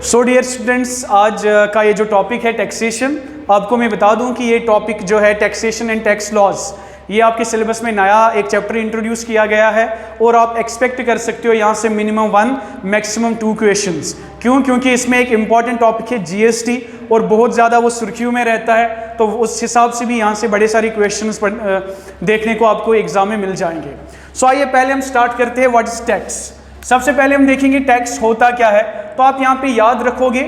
So dear students, आज का ये जो टॉपिक है टैक्सेशन, आपको मैं बता दूं कि ये टॉपिक जो है टैक्सेशन एंड टैक्स लॉज, ये आपके सिलेबस में नया एक चैप्टर इंट्रोड्यूस किया गया है और आप एक्सपेक्ट कर सकते हो यहाँ से मिनिमम 1 मैक्सिमम 2 क्वेश्चंस। क्योंकि इसमें एक इम्पॉर्टेंट टॉपिक है जीएसटी और बहुत ज़्यादा वो सुर्खियों में रहता है, तो उस हिसाब से भी यहाँ से बड़े सारे क्वेश्चंस देखने को आपको एग्जाम में मिल जाएंगे। सो आइए पहले हम स्टार्ट करते हैं व्हाट इज टैक्स। सबसे पहले हम देखेंगे टैक्स होता क्या है। तो आप यहाँ पे याद रखोगे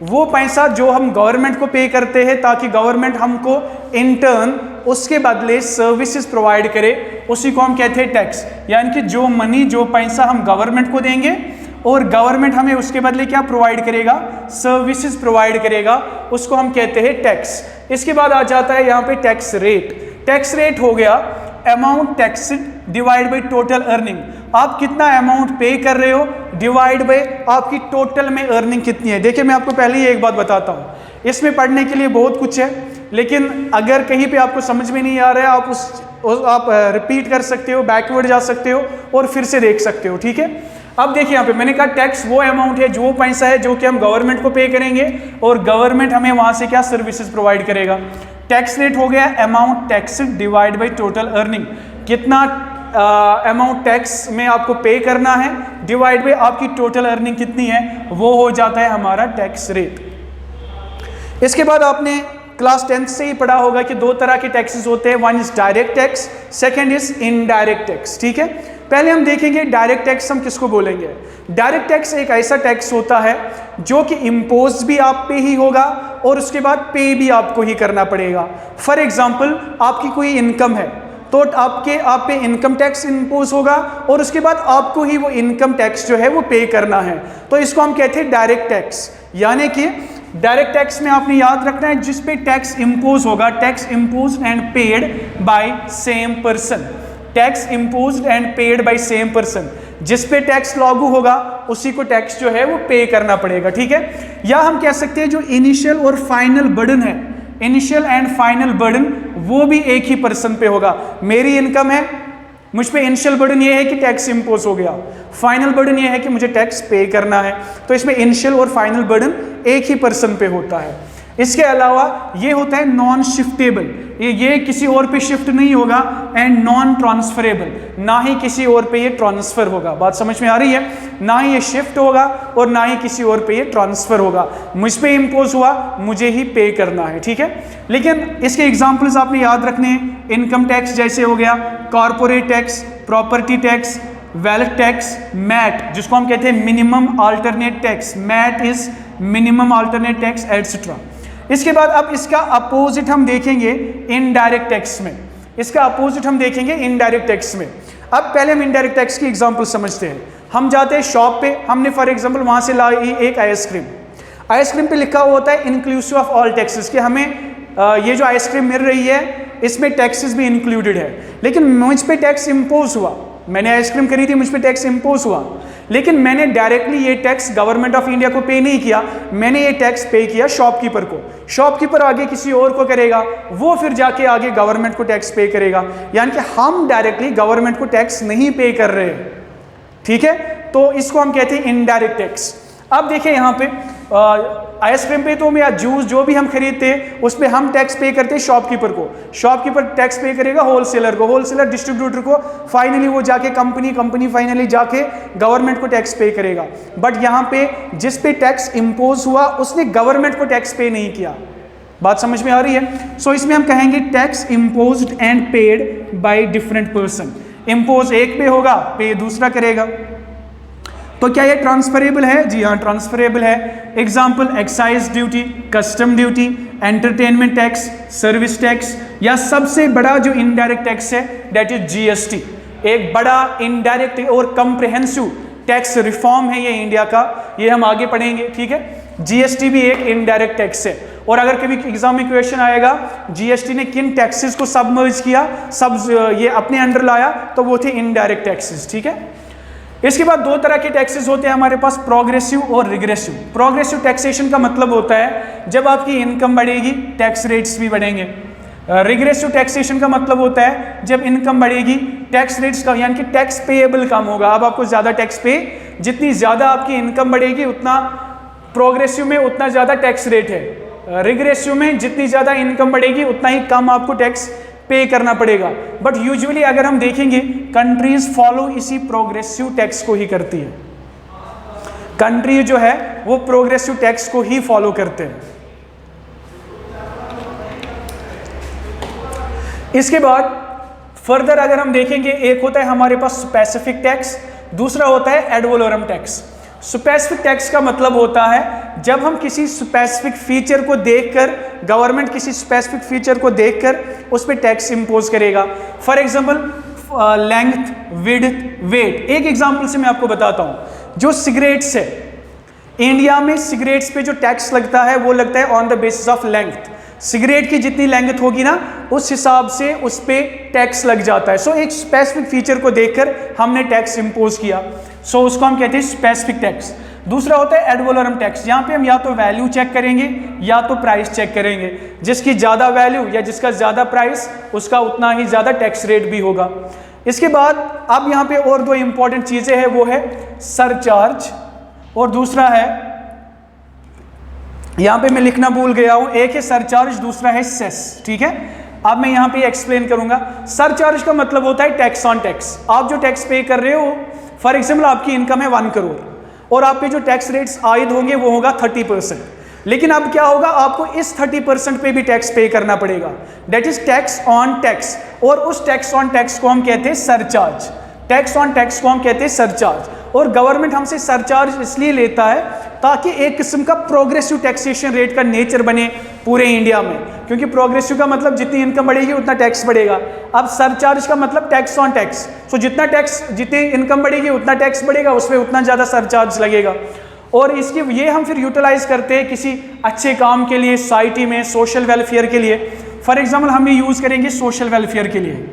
वो पैसा जो हम गवर्नमेंट को पे करते हैं ताकि गवर्नमेंट हमको इन टर्न उसके बदले सर्विसेज प्रोवाइड करे, उसी को हम कहते हैं टैक्स। यानी कि जो मनी, जो पैसा हम गवर्नमेंट को देंगे और गवर्नमेंट हमें उसके बदले क्या प्रोवाइड करेगा, सर्विसेज प्रोवाइड करेगा, उसको हम कहते हैं टैक्स। इसके बाद आ जाता है यहाँ पे टैक्स रेट। टैक्स रेट हो गया amount taxed divide by total earning. आप कितना अमाउंट पे कर रहे हो डिवाइड बाई आपकी टोटल में अर्निंग कितनी है। देखिए मैं आपको पहले ही एक बात बताता हूँ, इसमें पढ़ने के लिए बहुत कुछ है, लेकिन अगर कहीं पे आपको समझ में नहीं आ रहा है आप रिपीट कर सकते हो, बैकवर्ड जा सकते हो और फिर से देख सकते हो, ठीक है। अब देखिए यहाँ पे मैंने कहा टैक्स वो अमाउंट है, जो पैसा है जो कि हम गवर्नमेंट को पे करेंगे और गवर्नमेंट हमें वहां से क्या सर्विसेज प्रोवाइड करेगा। टैक्स रेट हो गया amount tax divide by total earning. कितना अमाउंट टैक्स में आपको पे करना है डिवाइड बाई आपकी टोटल अर्निंग कितनी है, वो हो जाता है हमारा टैक्स रेट। इसके बाद आपने क्लास 10th से ही पढ़ा होगा कि 2 तरह के टैक्सेस होते हैं, one is direct tax, second is indirect tax, ठीक है। पहले हम देखेंगे डायरेक्ट टैक्स हम किसको बोलेंगे। डायरेक्ट टैक्स एक ऐसा टैक्स होता है जो कि इम्पोज भी आप पे ही होगा और उसके बाद पे भी आपको ही करना पड़ेगा। फॉर एग्जाम्पल आपकी कोई इनकम है तो आप पे इनकम टैक्स इम्पोज होगा और उसके बाद आपको ही वो इनकम टैक्स जो है वो पे करना है, तो इसको हम कहते हैं डायरेक्ट टैक्स। यानी कि डायरेक्ट टैक्स में आपने याद रखना है जिस पे टैक्स इम्पोज होगा, tax imposed and paid by same person. Tax imposed and paid by same person, जिस पे टैक्स लागू होगा उसी को टैक्स जो है वो पे करना पड़ेगा, ठीक है। या हम कह सकते हैं जो इनिशियल और फाइनल बर्डन है, इनिशियल एंड फाइनल बर्डन वो भी एक ही पर्सन पे होगा। मेरी इनकम है, मुझ पे इनिशियल बर्डन ये है कि टैक्स इंपोज हो गया, फाइनल बर्डन ये है कि मुझे टैक्स पे करना है, तो इसमें इनिशियल और फाइनल बर्डन एक ही पर्सन पे होता है। इसके अलावा ये होता है नॉन शिफ्टेबल, ये किसी और पे शिफ्ट नहीं होगा, एंड नॉन ट्रांसफरेबल, ना ही किसी और पे ये ट्रांसफर होगा। बात समझ में आ रही है, ना ही ये शिफ्ट होगा और ना ही किसी और पे ये ट्रांसफर होगा। मुझ पे इम्पोज हुआ, मुझे ही पे करना है, ठीक है। लेकिन इसके एग्जांपल्स आपने याद रखने हैं। इनकम टैक्स जैसे हो गया corporate tax, property tax, wealth tax, MAT जिसको हम कहते हैं minimum alternate tax, MAT is minimum alternate tax etcetera. इसके बाद अब इसका अपोजिट हम देखेंगे इनडायरेक्ट टैक्स में, इसका अपोजिट हम देखेंगे इनडायरेक्ट टैक्स में। अब पहले हम इनडायरेक्ट टैक्स की एग्जांपल समझते हैं। हम जाते हैं शॉप पे, हमने फॉर एग्जांपल वहां से लाई एक आइसक्रीम, आइसक्रीम पे लिखा हुआ होता है इंक्लूसिव ऑफ ऑल टैक्सेस, कि हमें ये जो आइसक्रीम मिल रही है इसमें टैक्सेस भी इंक्लूडेड है। लेकिन मुझ पे टैक्स इम्पोज हुआ, मैंने आइसक्रीम खरीदी, मुझ पे टैक्स इम्पोज हुआ, लेकिन मैंने डायरेक्टली ये टैक्स गवर्नमेंट ऑफ इंडिया को पे नहीं किया, मैंने ये टैक्स पे किया शॉपकीपर को। शॉपकीपर आगे किसी और को करेगा, वो फिर जाके आगे गवर्नमेंट को टैक्स पे करेगा। यानी कि हम डायरेक्टली गवर्नमेंट को टैक्स नहीं पे कर रहे हैं, ठीक है। तो इसको हम कहते हैं इनडायरेक्ट टैक्स। अब देखिए यहाँ पे आइसक्रीम पे तो या जूस जो भी हम खरीदते हैं उस पर हम टैक्स पे करते हैं शॉपकीपर को, शॉपकीपर टैक्स पे करेगा होलसेलर को, होलसेलर डिस्ट्रीब्यूटर को, फाइनली वो जाके कंपनी फाइनली जाके गवर्नमेंट को टैक्स पे करेगा। बट यहाँ पे जिस पे टैक्स इम्पोज हुआ उसने गवर्नमेंट को टैक्स पे नहीं किया। बात समझ में आ रही है। सो इसमें हम कहेंगे tax imposed and paid by different person. Impose एक पे होगा, पे दूसरा करेगा। तो क्या ये ट्रांसफरेबल है? जी हाँ, ट्रांसफरेबल है। Example excise duty, custom duty, entertainment tax, service tax, या सबसे बड़ा जो इनडायरेक्ट टैक्स है दैट इज जीएसटी। एक बड़ा इनडायरेक्ट और कंप्रिहेंसिव टैक्स रिफॉर्म है ये इंडिया का, ये हम आगे पढ़ेंगे, ठीक है। जीएसटी भी एक इनडायरेक्ट टैक्स है। और अगर कभी एग्जाम में क्वेश्चन आएगा जीएसटी ने किन टैक्सेस को सबमर्ज किया, सब ये अपने अंडर लाया, तो वो थे इनडायरेक्ट टैक्सेस, ठीक है। इसके बाद 2 तरह के टैक्सेस होते हैं हमारे पास, प्रोग्रेसिव और रिग्रेसिव। प्रोग्रेसिव टैक्सेशन का मतलब होता है जब आपकी इनकम बढ़ेगी टैक्स रेट्स भी बढ़ेंगे। रिग्रेसिव टैक्सेशन का मतलब होता है जब इनकम बढ़ेगी टैक्स रेट्स का, यानी कि टैक्स पेएबल कम होगा। अब आपको ज़्यादा टैक्स पे, जितनी ज़्यादा आपकी इनकम बढ़ेगी उतना प्रोग्रेसिव में उतना ज़्यादा टैक्स रेट है, रिग्रेसिव में जितनी ज़्यादा इनकम बढ़ेगी उतना ही कम आपको टैक्स पे करना पड़ेगा। बट यूजुअली अगर हम देखेंगे कंट्रीज फॉलो इसी प्रोग्रेसिव टैक्स को ही करती है, कंट्री जो है वो प्रोग्रेसिव टैक्स को ही फॉलो करते हैं। इसके बाद फर्दर अगर हम देखेंगे, एक होता है हमारे पास स्पेसिफिक टैक्स, दूसरा होता है ad valorem tax. Specific tax का मतलब होता है जब हम किसी स्पेसिफिक फीचर को देखकर, गवर्नमेंट किसी स्पेसिफिक फीचर को देखकर उस पर टैक्स इंपोज करेगा। For example length, width, weight. एक एग्जांपल से मैं आपको बताता हूं, जो सिगरेट्स है, इंडिया में सिगरेट्स पे जो टैक्स लगता है वो लगता है on the basis of length. Cigarette की जितनी लेंथ होगी ना उस हिसाब से उस पे टैक्स लग जाता है। सो एक स्पेसिफिक फीचर को देखकर हमने टैक्स इंपोज किया, सो उसको हम कहते हैं स्पेसिफिक टैक्स। दूसरा होता है एड वलोरम टैक्स, यहाँ पे हम या तो वैल्यू चेक करेंगे या तो प्राइस चेक करेंगे। जिसकी ज़्यादा वैल्यू या जिसका ज़्यादा प्राइस उसका उतना ही ज़्यादा टैक्स रेट भी होगा। इसके बाद अब यहाँ पे और दो इंपॉर्टेंट चीज़ें हैं, वो है सरचार्ज और दूसरा है, यहाँ पे मैं लिखना भूल गया हूँ, एक है सरचार्ज, दूसरा है सेस। ठीक है, अब मैं यहाँ पे एक्सप्लेन करूंगा। सरचार्ज का मतलब होता है टैक्स ऑन टैक्स। आप जो टैक्स पे कर रहे हो, फॉर एग्जाम्पल आपकी इनकम है 1 करोड़ और आप पे जो टैक्स रेट्स आयद होंगे वो होगा 30%, लेकिन अब क्या होगा, आपको इस 30% पे भी टैक्स पे करना पड़ेगा, that is tax on tax. और उस टैक्स ऑन टैक्स को हम कहते हैं सरचार्ज। टैक्स ऑन टैक्स को हम कहते हैं सरचार्ज। और गवर्नमेंट हमसे सरचार्ज इसलिए लेता है ताकि एक किस्म का प्रोग्रेसिव टैक्सेशन रेट का नेचर बने पूरे इंडिया में, क्योंकि प्रोग्रेसिव का मतलब जितनी इनकम बढ़ेगी उतना टैक्स बढ़ेगा। अब सरचार्ज का मतलब टैक्स ऑन टैक्स, सो जितना टैक्स, जितनी इनकम बढ़ेगी उतना टैक्स बढ़ेगा, उसमें उतना ज़्यादा सरचार्ज लगेगा। और इसकी ये हम फिर यूटिलाइज करते हैं किसी अच्छे काम के लिए, सोसाइटी में सोशल वेलफेयर के लिए। फॉर एग्जाम्पल हम ये यूज़ करेंगे सोशल वेलफेयर के लिए,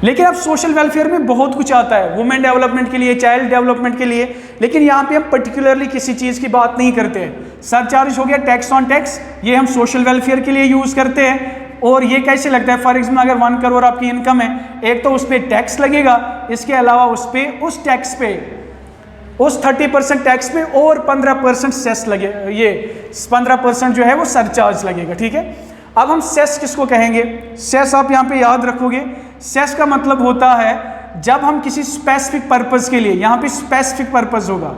लेकिन अब सोशल वेलफेयर में बहुत कुछ आता है, वुमेन डेवलपमेंट के लिए, चाइल्ड डेवलपमेंट के लिए, लेकिन यहाँ पे हम पर्टिकुलरली किसी चीज़ की बात नहीं करते हैं। सरचार्ज हो गया टैक्स ऑन टैक्स, ये हम सोशल वेलफेयर के लिए यूज़ करते हैं। और ये कैसे लगता है, फॉर एग्जाम्पल अगर 1 करोड़ आपकी इनकम है, एक तो उस पर टैक्स लगेगा, इसके अलावा उस पर उस टैक्स पे, उस 30% टैक्स पे और 15% सेस लगे, ये 15% जो है वो सरचार्ज लगेगा। ठीक है, अब हम सेस किसको कहेंगे? सेस आप यहाँ पे याद रखोगे, सेस का मतलब होता है जब हम किसी स्पेसिफिक पर्पस के लिए, यहाँ पे स्पेसिफिक पर्पस होगा,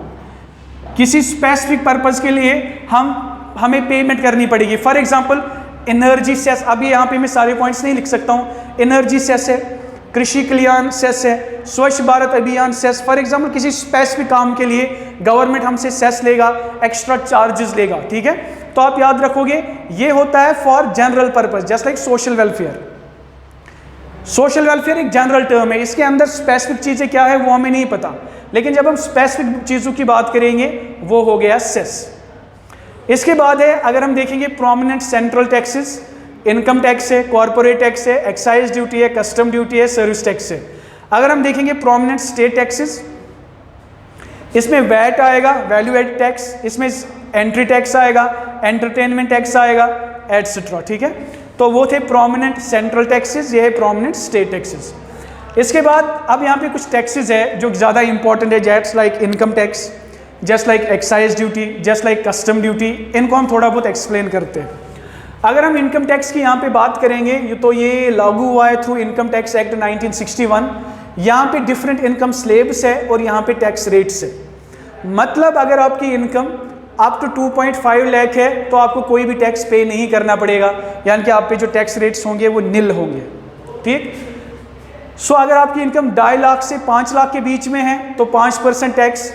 किसी स्पेसिफिक पर्पस के लिए हमें पेमेंट करनी पड़ेगी। फॉर एग्जांपल एनर्जी सेस, अभी यहाँ पे मैं सारे पॉइंट्स नहीं लिख सकता हूँ। एनर्जी सेस है, कृषि कल्याण सेस है, स्वच्छ भारत अभियान सेस। फॉर एग्जांपल किसी स्पेसिफिक काम के लिए गवर्नमेंट हमसे सेस लेगा, एक्स्ट्रा चार्जेस लेगा। ठीक है, तो आप याद रखोगे ये होता है for general purpose, just like social welfare. Social welfare एक जनरल टर्म है, इसके अंदर स्पेसिफिक चीजें क्या है वो हमें नहीं पता, लेकिन जब हम स्पेसिफिक चीजों की बात करेंगे वो हो गया सेस। इसके बाद है, अगर हम देखेंगे prominent central taxes, income tax है, कॉर्पोरेट टैक्स है, एक्साइज ड्यूटी है, कस्टम ड्यूटी है, सर्विस टैक्स है। अगर हम देखेंगे प्रोमिनेंट स्टेट टैक्सेस, इसमें वैट आएगा, वैल्यू एड टैक्स, इसमें एंट्री टैक्स आएगा, एंटरटेनमेंट टैक्स आएगा, एटसेट्रा। ठीक है, तो वो थे प्रोमिनेंट सेंट्रल टैक्सेस, ये है प्रोमिनेंट स्टेट टैक्सेस। इसके बाद अब यहाँ पे कुछ टैक्सेस है जो ज़्यादा इंपॉर्टेंट है, just like income tax, just like excise duty, just like custom duty. इनको हम थोड़ा बहुत एक्सप्लेन करते हैं। अगर हम इनकम टैक्स की यहाँ पे बात करेंगे तो ये लागू हुआ है थ्रू इनकम टैक्स एक्ट 1961। यहाँ पे डिफरेंट इनकम स्लैब्स है और यहाँ पे टैक्स रेट्स है। मतलब अगर आपकी इनकम अप टू 2.5 लाख है तो आपको कोई भी टैक्स पे नहीं करना पड़ेगा, यानी कि आप पे जो टैक्स रेट्स होंगे वो निल होंगे। ठीक, सो अगर आपकी इनकम 2.5 लाख से 5 लाख के बीच में है तो 5% टैक्स,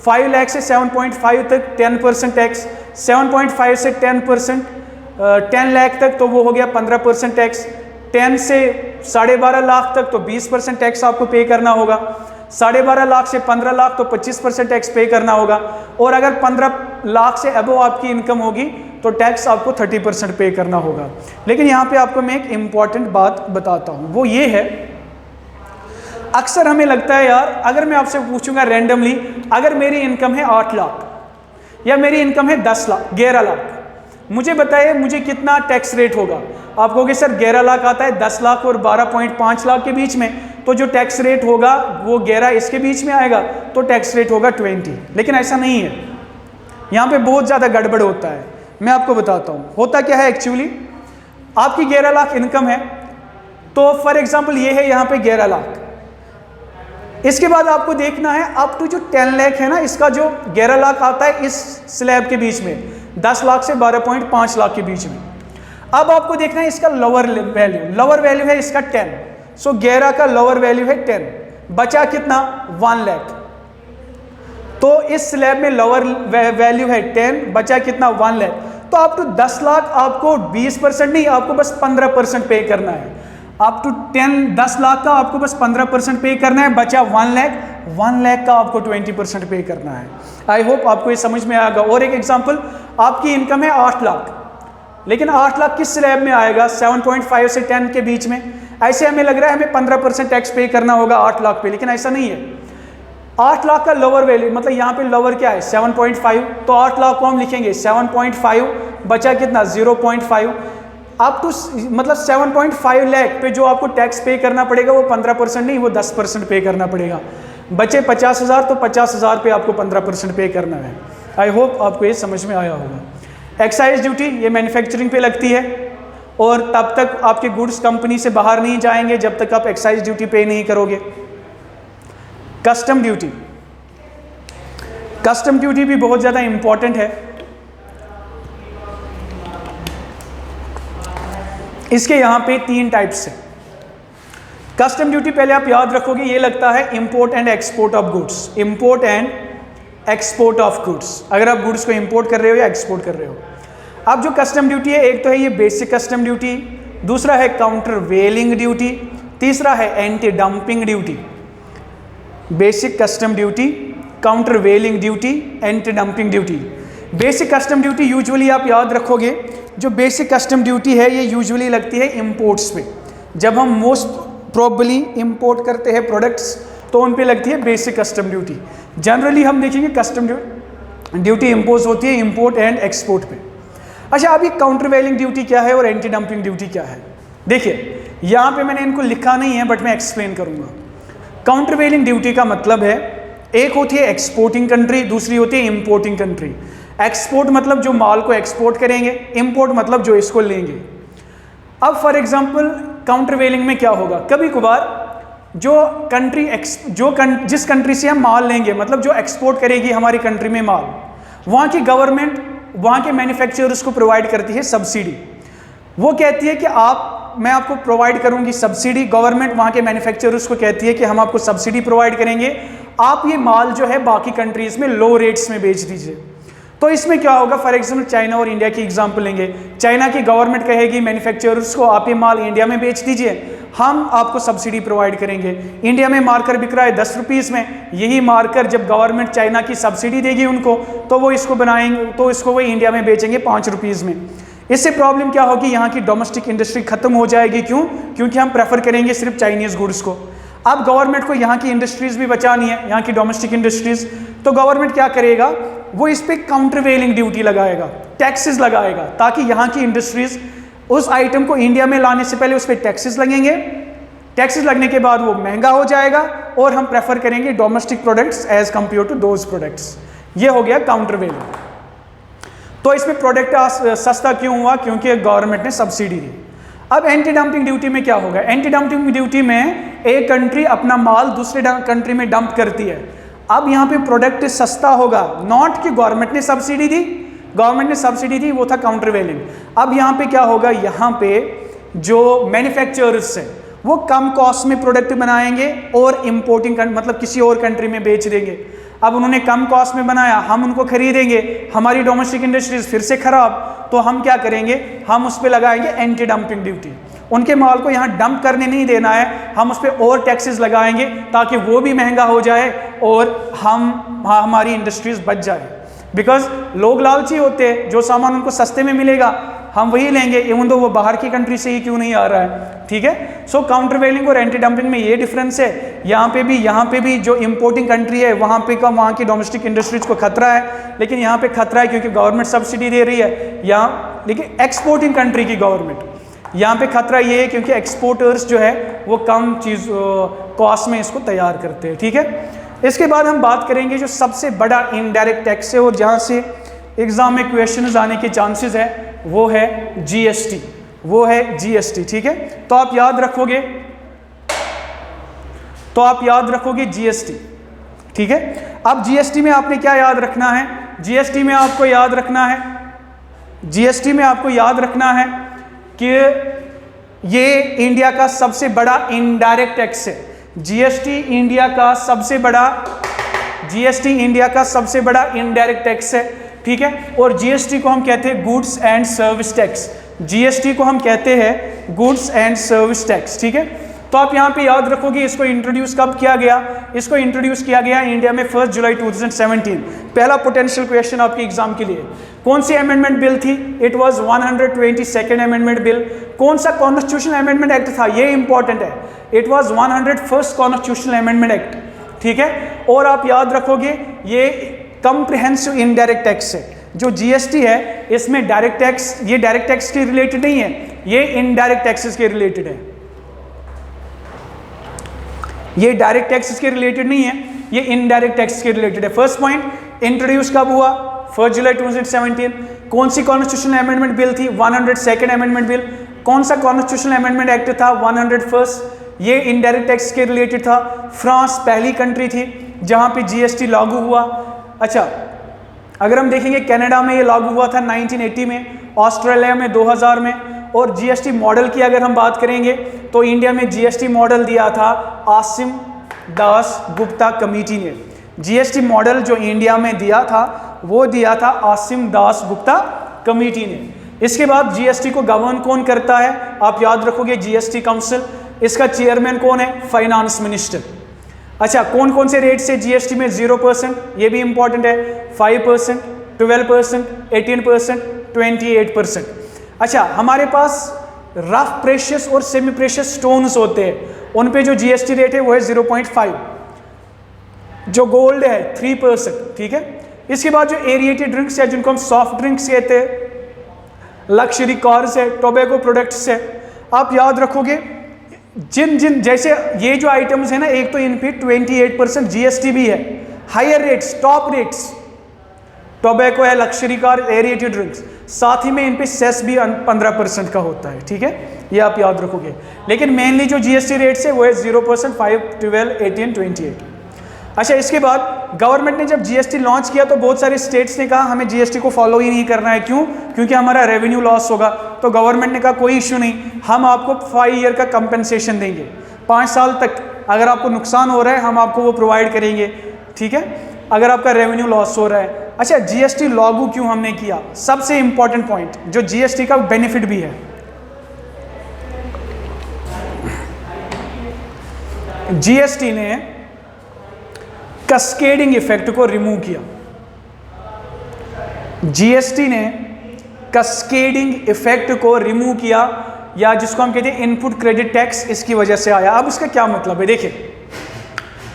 5 लाख से 7.5 तक 10% टैक्स, 7.5 से 10%, 10 लाख तक तो वो हो गया 15% टैक्स, 10 से 12.5 लाख तक तो 20% टैक्स आपको पे करना होगा, 12.5 लाख से 15 लाख तो 25% टैक्स पे करना होगा, और अगर 15 लाख से अबव आपकी इनकम होगी तो टैक्स आपको 30% पे करना होगा। लेकिन यहाँ पे आपको मैं एक इम्पॉर्टेंट बात बताता हूँ, वो ये है, अक्सर हमें लगता है यार, अगर मैं आपसे पूछूंगा रैंडमली, अगर मेरी इनकम है 8 लाख या मेरी इनकम है 10 लाख, 11 लाख, मुझे बताइए मुझे कितना टैक्स रेट होगा? आप कहोगे सर 11 लाख आता है, 10 लाख और 12.5 लाख के बीच में, तो जो टैक्स रेट होगा वो 11 इसके बीच में आएगा, तो टैक्स रेट होगा 20। लेकिन ऐसा नहीं है, यहाँ पे बहुत ज़्यादा गड़बड़ होता है। मैं आपको बताता हूँ होता क्या है। एक्चुअली आपकी 11 लाख इनकम है, तो फॉर एग्जांपल ये है यहाँ पे 11 लाख। इसके बाद आपको देखना है अप टू जो 10 लाख है ना, इसका जो 11 लाख आता है इस स्लैब के बीच में 10 लाख से 12.5 लाख के बीच में। अब आपको देखना है इसका लोअर वैल्यू है इसका 10। सो 11 का लोअर वैल्यू है 10, बचा कितना 1 लाख। तो इस स्लैब में लोअर वैल्यू है 10, बचा कितना 1 लाख। तो अप टू 10 लाख आपको 20% नहीं, आपको बस 15% पे करना है। अप टू 10 लाख का आपको बस 15% पे करना है, बचा 1 लाख का आपको 20% पे करना है। आई होप आपको ये समझ में आएगा। और एक एग्जांपल, आपकी इनकम है 8 लाख, लेकिन 8 लाख किस स्लैब में आएगा 7.5 से 10 के बीच में। ऐसे हमें लग रहा है हमें 15% टैक्स पे करना होगा 8 लाख पे, लेकिन ऐसा नहीं है। 8 लाख का लोअर वैल्यू मतलब यहाँ पे लोअर क्या है 7.5, तो 8 लाख को हम लिखेंगे 7.5, बचा कितना 0.5। अप टू मतलब 7.5 लाख पे जो आपको टैक्स पे करना पड़ेगा वो 15% नहीं, वो 10% पे करना पड़ेगा। बचे 50,000, तो 50,000 पे आपको 15% पे करना है। आई होप आपको ये समझ में आया होगा। एक्साइज ड्यूटी ये मैन्युफैक्चरिंग पे लगती है, और तब तक आपके गुड्स कंपनी से बाहर नहीं जाएंगे जब तक आप एक्साइज ड्यूटी पे नहीं करोगे। कस्टम ड्यूटी भी बहुत ज़्यादा इंपॉर्टेंट है। इसके यहाँ पे 3 टाइप्स है। कस्टम ड्यूटी पहले आप याद रखोगे, ये लगता है import and export of goods. Import and export of goods, अगर आप गुड्स को इंपोर्ट कर रहे हो या एक्सपोर्ट कर रहे हो। अब जो कस्टम ड्यूटी है, एक तो है ये बेसिक कस्टम ड्यूटी, दूसरा है काउंटर वेलिंग ड्यूटी, तीसरा है anti dumping duty. Basic custom duty, countervailing duty, anti dumping duty. Basic custom duty usually आप याद रखोगे, जो बेसिक कस्टम ड्यूटी है ये यूजुअली लगती है इंपोर्ट्स पे। जब हम मोस्ट प्रोबेबली इंपोर्ट करते हैं प्रोडक्ट्स तो उन पे लगती है बेसिक कस्टम ड्यूटी। जनरली हम देखेंगे कस्टम ड्यूटी इम्पोज होती है इंपोर्ट एंड एक्सपोर्ट पे। अच्छा, अभी काउंटर वेलिंग ड्यूटी क्या है और एंटी डंपिंग ड्यूटी क्या है? देखिए यहाँ पे मैंने इनको लिखा नहीं है, बट मैं एक्सप्लेन करूँगा। काउंटर वेलिंग ड्यूटी का मतलब है, एक होती है एक्सपोर्टिंग कंट्री, दूसरी होती है इंपोर्टिंग कंट्री। एक्सपोर्ट मतलब जो माल को एक्सपोर्ट करेंगे, इंपोर्ट मतलब जो इसको लेंगे। अब फॉर एग्जांपल काउंटर वेलिंग में क्या होगा, कभी कभार जो कंट्री जिस कंट्री से हम माल लेंगे, मतलब जो एक्सपोर्ट करेगी हमारी कंट्री में माल, वहाँ की गवर्नमेंट वहाँ के मैन्युफैक्चरर्स को प्रोवाइड करती है सब्सिडी। वो कहती है कि मैं आपको प्रोवाइड करूँगी सब्सिडी। गवर्नमेंट वहाँ के मैन्युफैक्चरर्स को कहती है कि हम आपको सब्सिडी प्रोवाइड करेंगे, आप ये माल जो है बाकी कंट्रीज में लो रेट्स में बेच दीजिए। तो इसमें क्या होगा, फॉर एग्जाम्पल चाइना और इंडिया की एग्जांपल लेंगे। चाइना की गवर्नमेंट कहेगी मैन्युफैक्चरर्स को, आप ये माल इंडिया में बेच दीजिए, हम आपको सब्सिडी प्रोवाइड करेंगे। इंडिया में मार्कर बिक रहा है 10 रुपीज़ में, यही मार्कर जब गवर्नमेंट चाइना की सब्सिडी देगी उनको, तो वो इसको बनाएंगे, तो इसको वो इंडिया में बेचेंगे 5 रुपीज़ में। इससे प्रॉब्लम क्या होगी, यहाँ की डोमेस्टिक इंडस्ट्री खत्म हो जाएगी। क्यों? क्योंकि हम प्रेफर करेंगे सिर्फ चाइनीज़ गुड्स को। अब गवर्नमेंट को यहाँ की इंडस्ट्रीज़ भी बचानी है, यहाँ की डोमेस्टिक इंडस्ट्रीज़, तो गवर्नमेंट क्या करेगा, वो इस पर काउंटर वेलिंग ड्यूटी लगाएगा, टैक्सेस लगाएगा, ताकि यहाँ की इंडस्ट्रीज़ उस आइटम को इंडिया में लाने से पहले उस पर टैक्सेस लगेंगे। टैक्सेस लगने के बाद वो महंगा हो जाएगा और हम प्रेफर करेंगे domestic products as compared to those products. ये हो गया काउंटर वेलिंग। तो इसमें प्रोडक्ट सस्ता क्यों हुआ? क्योंकि गवर्नमेंट ने सब्सिडी दी। अब एंटी डंपिंग ड्यूटी में क्या होगा? एंटी डंपिंग ड्यूटी में एक कंट्री अपना माल दूसरे कंट्री में डंप करती है। अब यहाँ पे प्रोडक्ट सस्ता होगा, नॉट कि गवर्नमेंट ने सब्सिडी दी, गवर्नमेंट ने सब्सिडी दी, वो था काउंटर वेलिंग। अब यहाँ पे क्या होगा, यहाँ पे जो मैन्युफैक्चरर्स हैं वो कम कॉस्ट में प्रोडक्ट बनाएंगे और इंपोर्टिंग मतलब किसी और कंट्री में बेच देंगे। अब उन्होंने कम कॉस्ट में बनाया, हम उनको खरीदेंगे, हमारी डोमेस्टिक इंडस्ट्रीज फिर से खराब, तो हम क्या करेंगे, हम उस पर लगाएंगे एंटी डंपिंग ड्यूटी। उनके माल को यहाँ डंप करने नहीं देना है, हम उस पर और टैक्सेस लगाएंगे ताकि वो भी महंगा हो जाए और हमारी इंडस्ट्रीज बच जाए। बिकॉज लोग लालची होते हैं, जो सामान उनको सस्ते में मिलेगा हम वही लेंगे, इवन तो वो बाहर की कंट्री से ही क्यों नहीं आ रहा है। ठीक है, सो काउंटर वेलिंग और एंटी डंपिंग में ये डिफरेंस है। यहाँ पे भी जो इंपोर्टिंग कंट्री है वहाँ की डोमेस्टिक इंडस्ट्रीज को खतरा है, लेकिन यहाँ पे खतरा है क्योंकि गवर्नमेंट सब्सिडी दे रही है यहाँ। लेकिन एक्सपोर्टिंग कंट्री की गवर्नमेंट, यहाँ पे खतरा ये है क्योंकि एक्सपोर्टर्स जो है वो कम चीज़ कॉस्ट में इसको तैयार करते हैं। ठीक है, इसके बाद हम बात करेंगे जो सबसे बड़ा इनडायरेक्ट टैक्स है और जहाँ से एग्जाम में क्वेश्चन आने के चांसेस है वो है जीएसटी, वो है जीएसटी। ठीक है, तो आप याद रखोगे जीएसटी। ठीक है, अब जीएसटी में आपने क्या याद रखना है, जीएसटी में आपको याद रखना है कि ये इंडिया का सबसे बड़ा इनडायरेक्ट टैक्स है। जीएसटी इंडिया का सबसे बड़ा इनडायरेक्ट टैक्स है। ठीक है, और जीएसटी को हम कहते हैं goods and service tax, GST को हम कहते हैं गुड्स एंड सर्विस टैक्स। ठीक है, तो आप यहाँ पे याद रखोगे इसको इंट्रोड्यूस कब किया गया, इसको इंट्रोड्यूस किया गया इंडिया में 1 जुलाई 2017। पहला पोटेंशियल क्वेश्चन आपके एग्जाम के लिए, कौन सी अमेंडमेंट बिल थी, it was 122nd amendment bill. कौन सा कॉन्स्टिट्यूशनल अमेंडमेंट एक्ट था, ये इंपॉर्टेंट है, it was 101st constitutional amendment act. ठीक है, और आप याद रखोगे ये कॉम्प्रिहेंसिव इनडायरेक्ट टैक्स है। जो जीएसटी है इसमें डायरेक्ट टैक्स, ये डायरेक्ट टैक्स के रिलेटेड नहीं है, ये इनडायरेक्ट टैक्सेस के रिलेटेड है, ये डायरेक्ट टैक्सेस के रिलेटेड नहीं है, ये इनडायरेक्ट टैक्स के रिलेटेड है। फर्स्ट पॉइंट, इंट्रोड्यूस कब हुआ, 1 जुलाई 2017। कौन सी कॉन्स्टिट्यूशनल अमेंडमेंट बिल थी, 102nd अमेंडमेंट बिल। कौन सा कॉन्स्टिट्यूशनल अमेंडमेंट एक्ट था, 101st, ये इनडायरेक्ट टैक्स के रिलेटेड था। फ्रांस पहली कंट्री थी जहां पे जीएसटी लागू हुआ। अच्छा, अगर हम देखेंगे कनाडा में ये लागू हुआ था 1980 में, ऑस्ट्रेलिया में 2000 में। और जीएसटी मॉडल की अगर हम बात करेंगे तो इंडिया में जीएसटी मॉडल दिया था आसिम दास गुप्ता कमेटी ने। जीएसटी मॉडल जो इंडिया में दिया था वो दिया था आसिम दास गुप्ता कमेटी ने। इसके बाद जीएसटी को गवर्न कौन करता है, आप याद रखोगे जीएसटी काउंसिल, इसका चेयरमैन कौन है, फाइनेंस मिनिस्टर। अच्छा, कौन कौन से रेट से जीएसटी में 0%, ये भी इंपॉर्टेंट है, 5%, 12%, 18%, 28%। अच्छा, हमारे पास रफ प्रेशियस और सेमी प्रेशियस स्टोन्स होते हैं, उन पे जो जीएसटी रेट है वो है 0.5, जो गोल्ड है 3%। ठीक है, इसके बाद जो एरिएटेड ड्रिंक्स है जिनको हम सॉफ्ट ड्रिंक्स कहते हैं, लग्जरी कार्स है, टोबैको प्रोडक्ट्स है, आप याद रखोगे जिन जैसे ये जो आइटम्स है ना, एक तो इन पे 28% जीएसटी भी है, higher rates, top rates, tobacco है, लग्जरी कार, एरिएटेड ड्रिंक्स, साथ ही में इन पे सेस भी 15% का होता है। ठीक है, ये आप याद रखोगे। लेकिन मेनली जो जीएसटी रेट्स है वो है 0%, 5, 12, 18, 28। अच्छा, इसके बाद गवर्नमेंट ने जब जीएसटी लॉन्च किया तो बहुत सारे स्टेट्स ने कहा हमें जीएसटी को फॉलो ही नहीं करना है। क्यों? क्योंकि हमारा रेवेन्यू लॉस होगा। तो गवर्नमेंट ने कहा कोई इश्यू नहीं, हम आपको 5 ईयर का कंपनसेशन देंगे, 5 साल तक अगर आपको नुकसान हो रहा है हम आपको वो प्रोवाइड करेंगे। ठीक है, अगर आपका रेवेन्यू लॉस हो रहा है। अच्छा, जीएसटी लागू क्यों हमने किया, सबसे इंपॉर्टेंट पॉइंट जो जीएसटी का बेनिफिट भी है, जीएसटी ने कैस्केडिंग इफेक्ट को रिमूव किया। जीएसटी ने कैस्केडिंग इफेक्ट को रिमूव किया, या जिसको हम कहते हैं इनपुट क्रेडिट टैक्स, इसकी वजह से आया। अब इसका क्या मतलब है, देखिए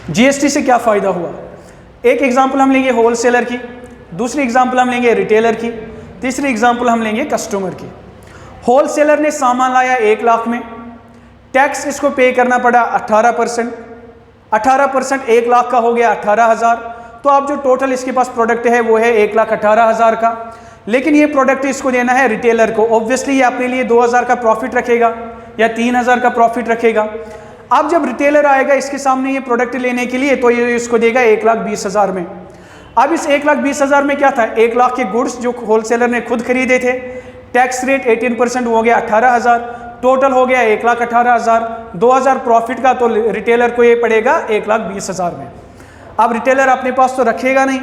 जीएसटी से क्या फायदा हुआ। एक एग्जांपल हम लेंगे होलसेलर की, दूसरी एग्जांपल हम लेंगे रिटेलर की, तीसरी एग्जांपल हम लेंगे कस्टमर की। होलसेलर ने सामान लाया 1 लाख में, टैक्स इसको पे करना पड़ा 18%, 18% 1 लाख का हो गया 18,000। तो अब जो टोटल इसके पास प्रोडक्ट है वो है 1,18,000 का। लेकिन ये प्रोडक्ट इसको देना है रिटेलर को, ऑब्वियसली ये अपने लिए 2,000 का प्रॉफिट रखेगा या 3,000 का प्रॉफिट रखेगा। अब जब रिटेलर आएगा इसके सामने ये प्रोडक्ट लेने के लिए तो ये इसको देगा 1,20,000 में। अब इस 1,20,000 में क्या था, 1 लाख के गुड्स जो होलसेलर ने खुद खरीदे थे, टैक्स रेट 18% हो गया 18,000, टोटल हो गया 1,18,000, 2,000 प्रॉफिट का, तो रिटेलर को ये पड़ेगा 1,20,000 में। अब रिटेलर अपने पास तो रखेगा नहीं,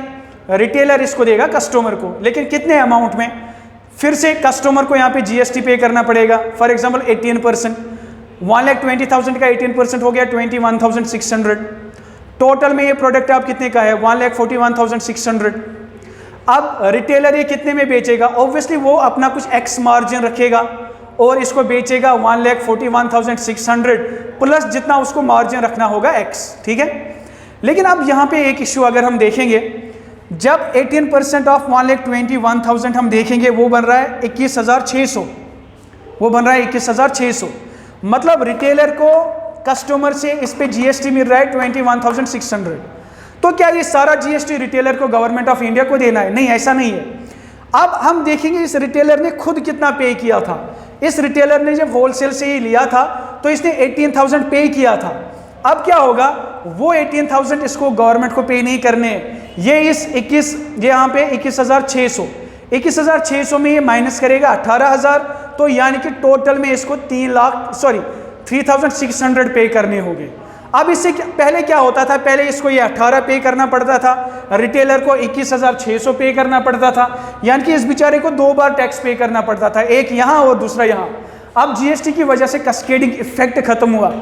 रिटेलर इसको देगा कस्टमर को, लेकिन कितने अमाउंट में, फिर से कस्टमर को यहाँ पे जीएसटी पे करना पड़ेगा। फॉर एग्जांपल 18%, 1,20,000 का 18% हो गया 21,600। टोटल में ये प्रोडक्ट आप कितने का है, 1,41,600। अब रिटेलर ये कितने में बेचेगा, ऑब्वियसली वो अपना कुछ एक्स मार्जिन रखेगा और इसको बेचेगा 1,41,600 प्लस जितना उसको मार्जिन रखना होगा एक्स। ठीक है, लेकिन अब यहाँ पे एक इश्यू अगर हम देखेंगे, जब 18% ऑफ 1,21,000 हम देखेंगे वो बन रहा है 21,600, वो बन रहा है 21,600। मतलब रिटेलर को कस्टमर से इस पे जीएसटी मिल रहा है 21,600। तो क्या ये सारा जीएसटी रिटेलर को गवर्नमेंट ऑफ इंडिया को देना है? नहीं, ऐसा नहीं है। अब हम देखेंगे इस रिटेलर ने खुद कितना पे किया था। इस रिटेलर ने जब होलसेल से ही लिया था तो इसने 18,000 पे किया था। अब क्या होगा, वो 18,000 इसको गवर्नमेंट को पे नहीं करने, ये इस 21 यहाँ पे 21,600 में ये माइनस करेगा 18,000, तो यानी कि टोटल में इसको 3,600 पे करने होंगे। अब इससे पहले क्या होता था, पहले इसको ये 18 पे करना पड़ता था, रिटेलर को 21,600 पे करना पड़ता था, यानी कि इस बेचारे को 2 बार टैक्स पे करना पड़ता था, एक यहाँ और दूसरा यहाँ। अब जीएसटी की वजह से कैस्केडिंग इफेक्ट खत्म हुआ।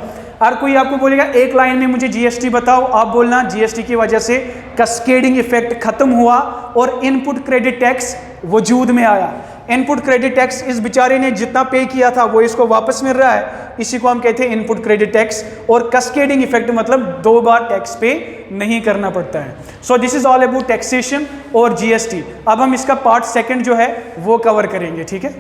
और कोई आपको बोलेगा एक लाइन में मुझे जीएसटी बताओ, आप बोलना जीएसटी की वजह से कैस्केडिंग इफेक्ट खत्म हुआ और इनपुट क्रेडिट टैक्स वजूद में आया। इनपुट क्रेडिट टैक्स इस बेचारे ने जितना पे किया था वो इसको वापस मिल रहा है, इसी को हम कहते हैं इनपुट क्रेडिट टैक्स। और कैस्केडिंग इफेक्ट मतलब 2 बार टैक्स पे नहीं करना पड़ता है। So this is all about taxation और जीएसटी। अब हम इसका पार्ट सेकंड जो है वो कवर करेंगे, ठीक है।